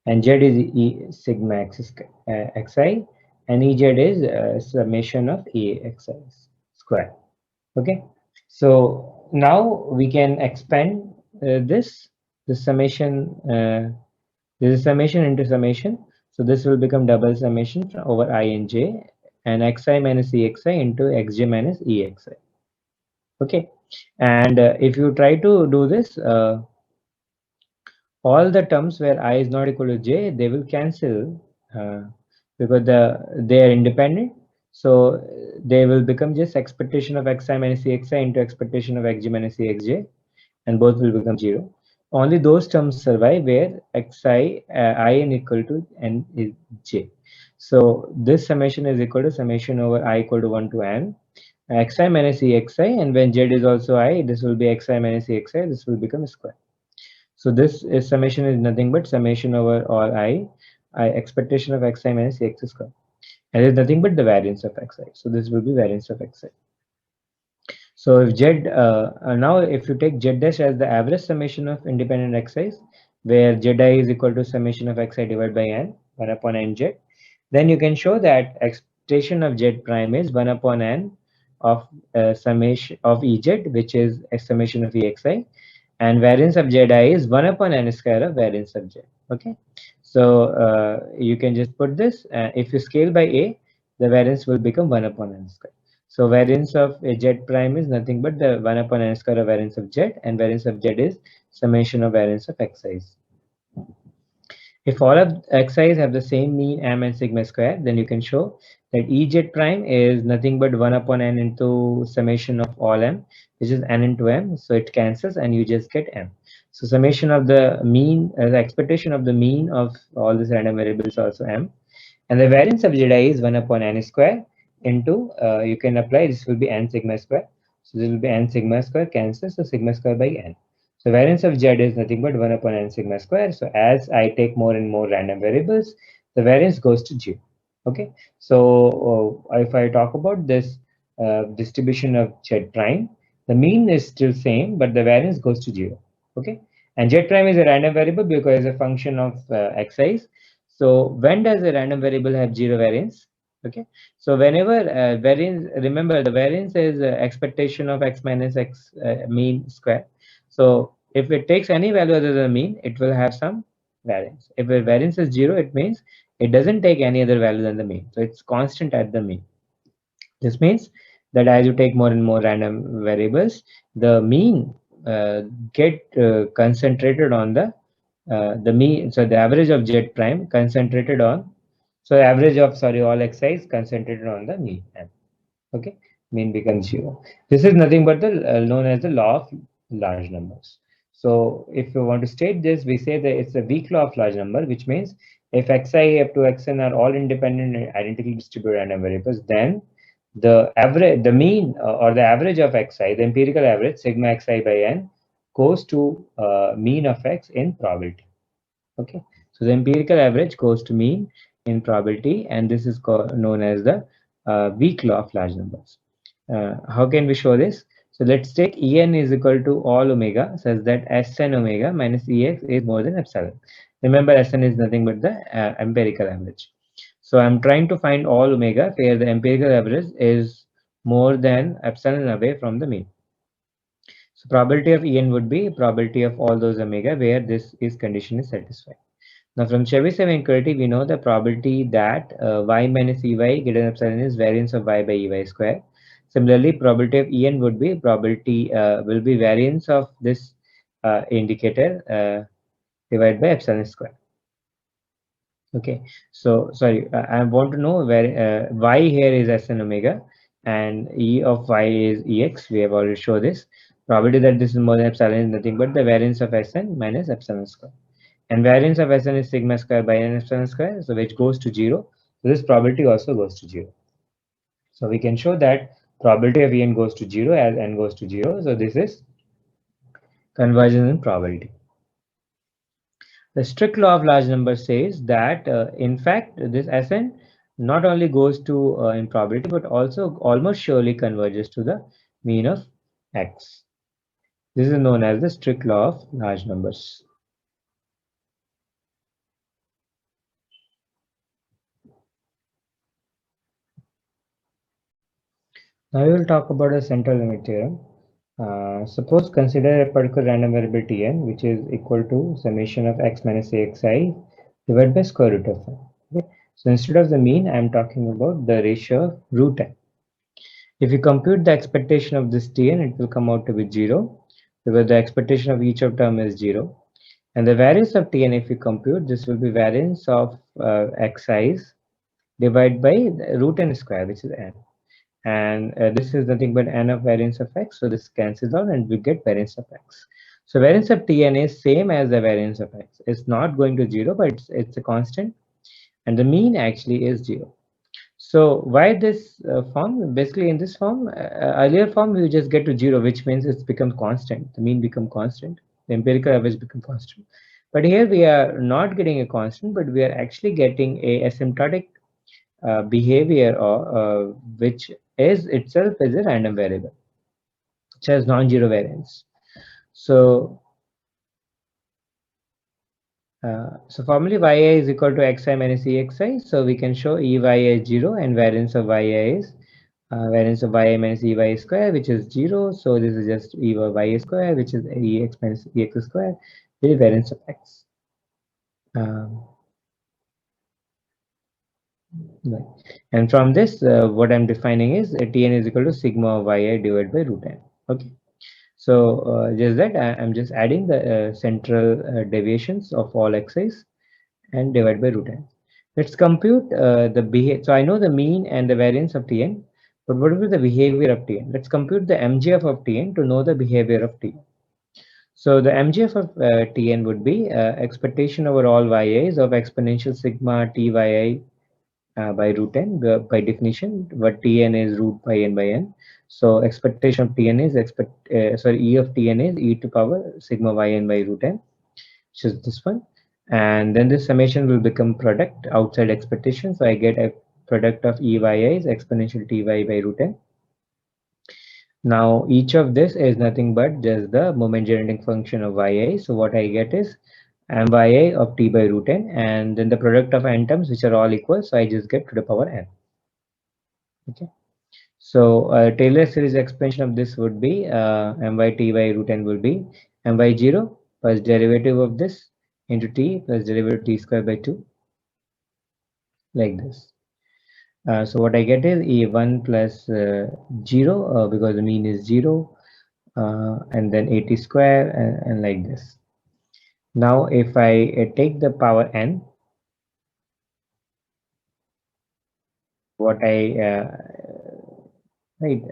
A: and z is E sigma xi, and Ez is summation of E xi square. Okay, so now we can expand the summation. This is summation into summation. So this will become double summation over I and j, and xi minus exi into xj minus exi. Okay, and if you try to do this, all the terms where I is not equal to j, they will cancel because they are independent. So they will become just expectation of xi minus exi into expectation of xj minus exj, and both will become 0. Only those terms survive where xi in equal to n is j. So this summation is equal to summation over I equal to 1 to n xi minus exi, and when z is also I, this will be xi minus exi, this will become square. So this is summation is nothing but summation over all I expectation of xi minus x square, and it is nothing but the variance of xi. So this will be variance of xi. So if z now if you take z dash as the average summation of independent xi's, where zi is equal to summation of xi divided by n 1 upon nz, then you can show that expectation of z prime is 1 upon n of summation of Ez, which is a summation of exi, and variance of zi is 1 upon n square of variance of z. Okay, so you can just put this. If you scale by a, the variance will become 1 upon n square. So variance of a z prime is nothing but the 1 upon n square of variance of z, and variance of z is summation of variance of xi's. If all of xi's have the same mean m and sigma square, then you can show that Ez prime is nothing but 1 upon n into summation of all m, which is n into m. So it cancels and you just get m. So summation of the mean, the expectation of the mean of all these random variables is also m. And the variance of zi is 1 upon n square into, you can apply, this will be n sigma square. So this will be n sigma square cancels, so sigma square by n. So variance of z is nothing but 1 upon n sigma square. So as I take more and more random variables, the variance goes to 0. Okay. So if I talk about this distribution of z prime, the mean is still same, but the variance goes to 0. Okay. And z prime is a random variable because it's a function of xi. So when does a random variable have 0 variance? Okay. So whenever variance, remember the variance is expectation of x minus x mean square. So if it takes any value other than mean, it will have some variance. If the variance is 0, it means it doesn't take any other value than the mean. So it's constant at the mean. This means that as you take more and more random variables, the mean get concentrated on the mean. So the average of z prime concentrated on, so the average of, sorry, all xi is concentrated on the mean. Okay, mean becomes 0. This is nothing but the known as the law of large numbers. So if you want to state this, we say that it's a weak law of large number, which means if xi up to xn are all independent and identically distributed random variables, then the average, the mean or the average of xi, the empirical average sigma xi by n, goes to mean of x in probability. Okay, so the empirical average goes to mean in probability, and this is known as the weak law of large numbers. How can we show this? So let's take En is equal to all omega such that Sn omega minus Ex is more than epsilon. Remember, Sn is nothing but the empirical average. So I'm trying to find all omega where the empirical average is more than epsilon away from the mean. So probability of En would be probability of all those omega where this is condition is satisfied. Now from Chebyshev inequality, we know the probability that y minus Ey greater than epsilon is variance of y by Ey square. Similarly, probability of En would be probability will be variance of this indicator divided by epsilon square. Okay, so sorry, I want to know where y here is Sn omega and E of y is Ex. We have already shown this. Probability that this is more than epsilon is nothing but the variance of Sn minus epsilon square. And variance of Sn is sigma square by n epsilon square, so which goes to 0. So this probability also goes to 0. So we can show that probability of En goes to 0 as n goes to 0. So this is convergence in probability. The strict law of large numbers says that in fact this Sn not only goes to in probability but also almost surely converges to the mean of x. This is known as the strict law of large numbers. Now we will talk about a central limit theorem. Suppose consider a particular random variable Tn, which is equal to summation of x minus axi divided by square root of n. Okay? So instead of the mean, I am talking about the ratio of root n. If you compute the expectation of this Tn, it will come out to be 0, because the expectation of each of term is 0. And the variance of Tn, if you compute, this will be variance of xi's divided by root n square, which is n. And this is nothing but n of variance of x, so this cancels out and we get variance of x. So variance of Tn is same as the variance of x. It's not going to 0, but it's a constant, and the mean actually is 0. So why this form? Basically in this form, earlier form we just get to 0, which means it's become constant. The mean become constant, the empirical average become constant. But here we are not getting a constant, but we are actually getting a asymptotic behavior or which is itself is a random variable which has non-zero variance. So so formally yi is equal to xi minus exi, so we can show ey is 0 and variance of yi is variance of y minus ey square, which is 0. So this is just ey y square, which is ex minus ex square, with variance of x. Right. And from this, what I'm defining is Tn is equal to sigma of yi divided by root n. Okay. So just that I'm just adding the central deviations of all x's and divide by root n. Let's compute the behavior. So I know the mean and the variance of Tn, but what will be the behavior of Tn? Let's compute the MGF of Tn to know the behavior of Tn. So the MGF of Tn would be expectation over all yi's of exponential sigma Tyi
B: by root n. By definition, what Tn is root pi n by n. So expectation of Tn is E of Tn is e to power sigma yn by root n, which is this one. And then this summation will become product outside expectation. So I get a product of EYI is exponential Ty by root n. Now each of this is nothing but just the moment generating function of yi. So what I get is myi of t by root n, and then the product of n terms which are all equal. So I just get to the power n. Okay. So Taylor series expansion of this would be my t by root n will be my0 plus derivative of this into t plus derivative t square by 2, like this. So what I get is e1 plus 0 because the mean is 0, and then 80 square, and like this. Now if I take the power n, what I right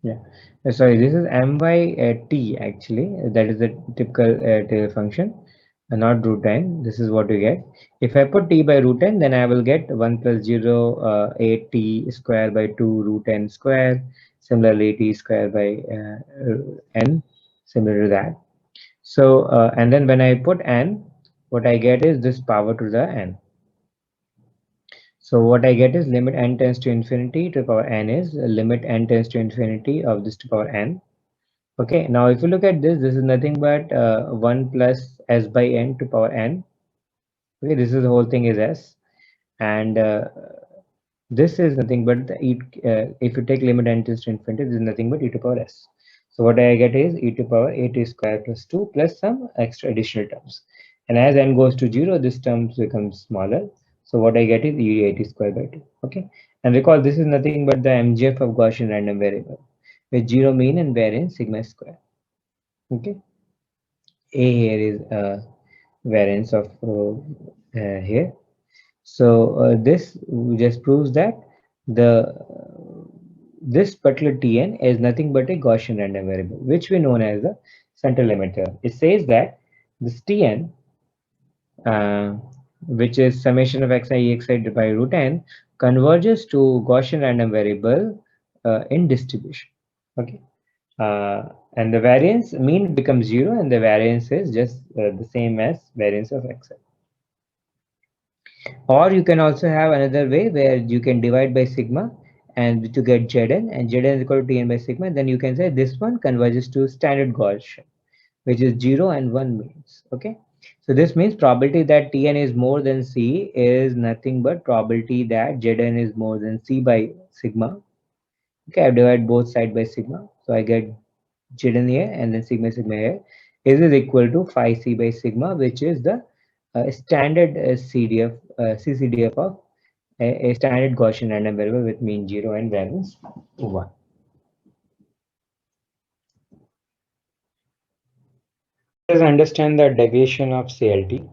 B: yeah, sorry, this is my t actually. That is the typical Taylor function, not root n. This is what you get. If I put t by root n, then I will get 1 plus 0 8t square by 2 root n square. Similarly, t square by n, similar to that. So and then when I put n, what I get is this power to the n. So what I get is limit n tends to infinity to the power n is limit n tends to infinity of this to power n. Okay, now if you look at this, this is nothing but 1 plus s by n to power n. Okay, this is the whole thing is s, and this is nothing but the if you take limit n tends to infinity, this is nothing but e to power s. So what I get is e to power 8 square plus 2 plus some extra additional terms. And as n goes to 0, this term becomes smaller. So what I get is e80 square by 2. Okay. And recall this is nothing but the MGF of Gaussian random variable with 0 mean and variance sigma square. Okay. A here is variance of here. So this just proves that the this particular Tn is nothing but a Gaussian random variable, which we know as the central limit theorem. It says that this Tn, uh, which is summation of xi exi divided by root n, converges to Gaussian random variable in distribution. Okay. And the variance mean becomes 0, and the variance is just the same as variance of xi. Or you can also have another way where you can divide by sigma and to get Zn, and Zn is equal to Tn by sigma. Then you can say this one converges to standard Gaussian, which is 0 and 1 means. Okay. So this means probability that Tn is more than C is nothing but probability that Zn is more than C by sigma. Okay, I divide both sides by sigma. So I get Zn here and then sigma here is equal to phi C by sigma, which is the standard CDF, CCDF of a standard Gaussian random variable with mean 0 and variance 1. Let us understand the deviation of CLT.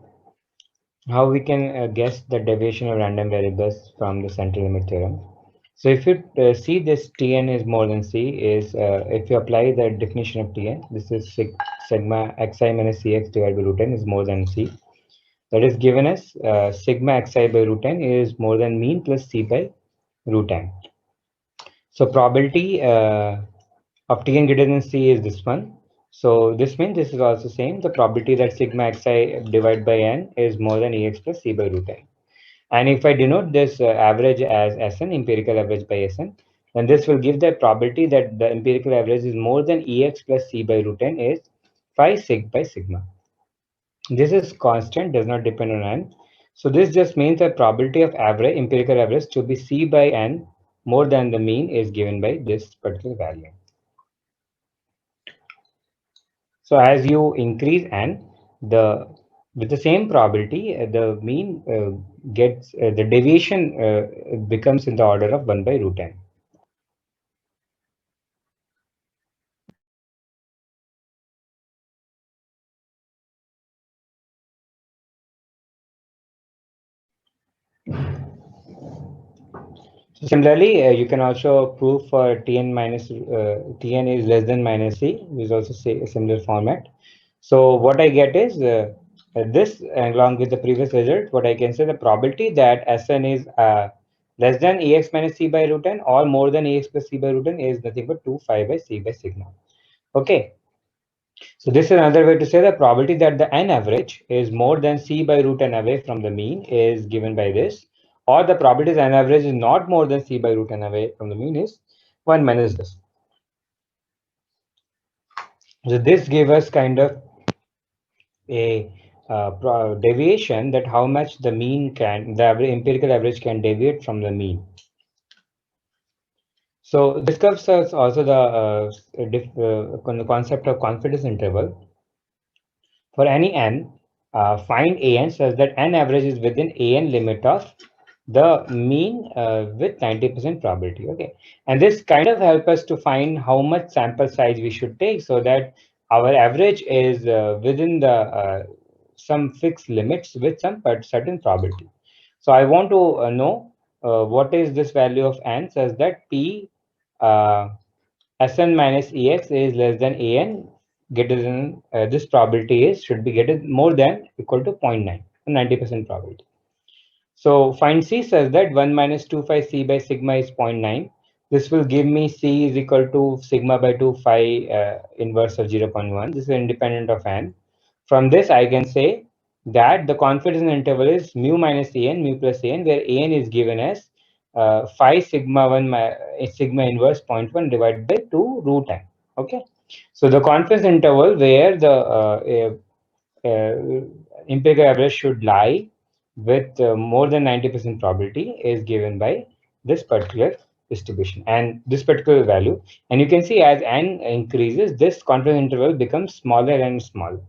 B: How we can guess the deviation of random variables from the central limit theorem. So if you see this Tn is more than C is if you apply the definition of Tn, this is sigma xi minus Cx divided by root n is more than C. That is given as sigma xi by root n is more than mean plus C by root n. So probability of Tn greater than C is this one. So this means this is also same. The probability that sigma xi divided by n is more than Ex plus C by root n. And if I denote this average as Sn, empirical average by Sn, then this will give the probability that the empirical average is more than Ex plus C by root n is phi sig by sigma. This is constant, does not depend on n. So this just means the probability of average, empirical average to be C by n more than the mean is given by this particular value. So as you increase n, with the same probability, the mean gets the deviation becomes in the order of 1 by root n. Similarly, you can also prove for Tn is less than minus C, which is also say a similar format. So what I get is this, along with the previous result, what I can say, the probability that Sn is less than Ax minus C by root n or more than Ax plus C by root n is nothing but 2 phi by C by sigma. Okay. So this is another way to say the probability that the n average is more than C by root n away from the mean is given by this, or the probability that n average is not more than C by root n away from the mean is 1 minus this. So this gives us kind of a deviation, that how much the mean can, the average, empirical average can deviate from the mean. So this gives us also the concept of confidence interval. For any n, find an such that n average is within an limit of the mean with 90% probability. Okay, and this kind of help us to find how much sample size we should take so that our average is within the some fixed limits with some certain probability. So I want to know what is this value of n such that p uh, Sn minus Ex is less than An, greater than this probability is should be greater more than equal to 0.9, 90% probability. So find C says that 1 minus 2 phi C by sigma is 0.9. This will give me C is equal to sigma by 2 phi inverse of 0.1. This is independent of n. From this, I can say that the confidence interval is mu minus An, mu plus An, where An is given as phi sigma 1 sigma inverse 0.1 divided by 2 root n. Okay. So the confidence interval where the empirical average should lie with more than 90% probability is given by this particular distribution and this particular value. And you can see as n increases, this confidence interval becomes smaller and smaller.